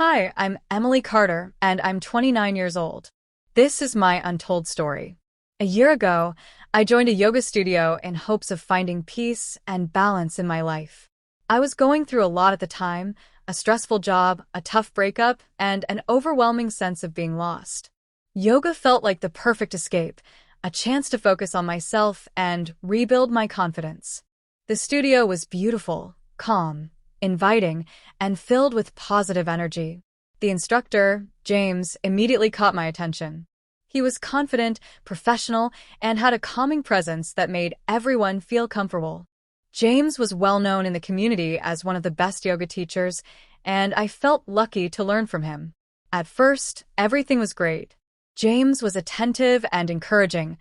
Hi, I'm Emily Carter, and I'm 29 years old. This is my untold story. A year ago, I joined a yoga studio in hopes of finding peace and balance in my life. I was going through a lot at the time, a stressful job, a tough breakup, and an overwhelming sense of being lost. Yoga felt like the perfect escape, a chance to focus on myself and rebuild my confidence. The studio was beautiful, calm, inviting, and filled with positive energy. The instructor, James, immediately caught my attention. He was confident, professional, and had a calming presence that made everyone feel comfortable. James was well known in the community as one of the best yoga teachers, and I felt lucky to learn from him. At first, everything was great. James was attentive and encouraging,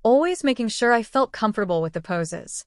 always making sure I felt comfortable with the poses.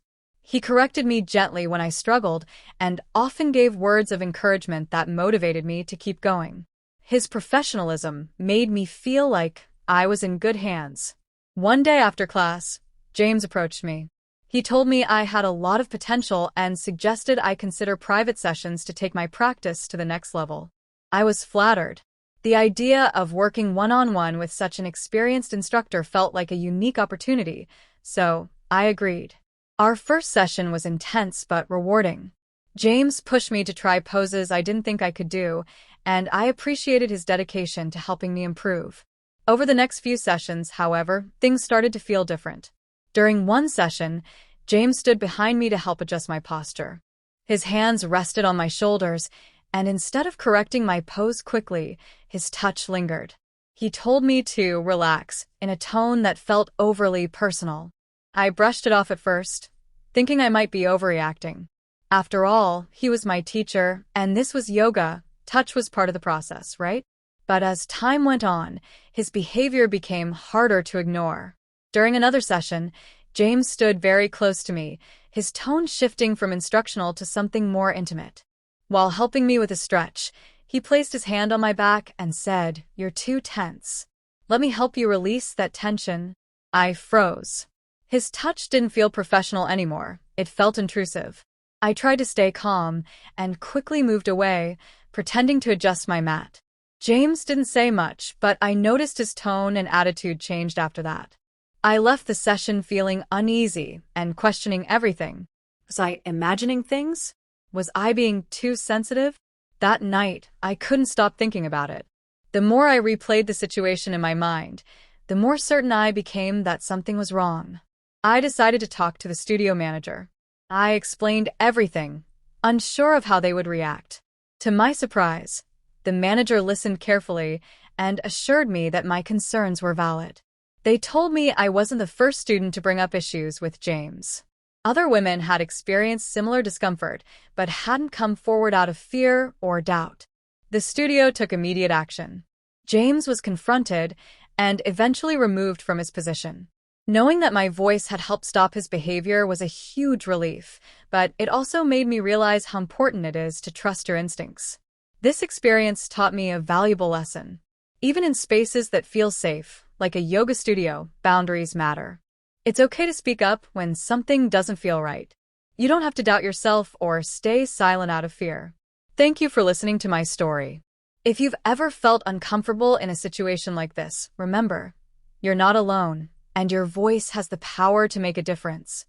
He corrected me gently when I struggled and often gave words of encouragement that motivated me to keep going. His professionalism made me feel like I was in good hands. One day after class, James approached me. He told me I had a lot of potential and suggested I consider private sessions to take my practice to the next level. I was flattered. The idea of working one-on-one with such an experienced instructor felt like a unique opportunity, so I agreed. Our first session was intense but rewarding. James pushed me to try poses I didn't think I could do, and I appreciated his dedication to helping me improve. Over the next few sessions, however, things started to feel different. During one session, James stood behind me to help adjust my posture. His hands rested on my shoulders, and instead of correcting my pose quickly, his touch lingered. He told me to relax in a tone that felt overly personal. I brushed it off at first, thinking I might be overreacting. After all, he was my teacher, and this was yoga. Touch was part of the process, right? But as time went on, his behavior became harder to ignore. During another session, James stood very close to me, his tone shifting from instructional to something more intimate. While helping me with a stretch, he placed his hand on my back and said, "You're too tense. Let me help you release that tension." I froze. His touch didn't feel professional anymore. It felt intrusive. I tried to stay calm and quickly moved away, pretending to adjust my mat. James didn't say much, but I noticed his tone and attitude changed after that. I left the session feeling uneasy and questioning everything. Was I imagining things? Was I being too sensitive? That night, I couldn't stop thinking about it. The more I replayed the situation in my mind, the more certain I became that something was wrong. I decided to talk to the studio manager. I explained everything, unsure of how they would react. To my surprise, the manager listened carefully and assured me that my concerns were valid. They told me I wasn't the first student to bring up issues with James. Other women had experienced similar discomfort, but hadn't come forward out of fear or doubt. The studio took immediate action. James was confronted and eventually removed from his position. Knowing that my voice had helped stop his behavior was a huge relief, but it also made me realize how important it is to trust your instincts. This experience taught me a valuable lesson. Even in spaces that feel safe, like a yoga studio, boundaries matter. It's okay to speak up when something doesn't feel right. You don't have to doubt yourself or stay silent out of fear. Thank you for listening to my story. If you've ever felt uncomfortable in a situation like this, remember, you're not alone, and your voice has the power to make a difference.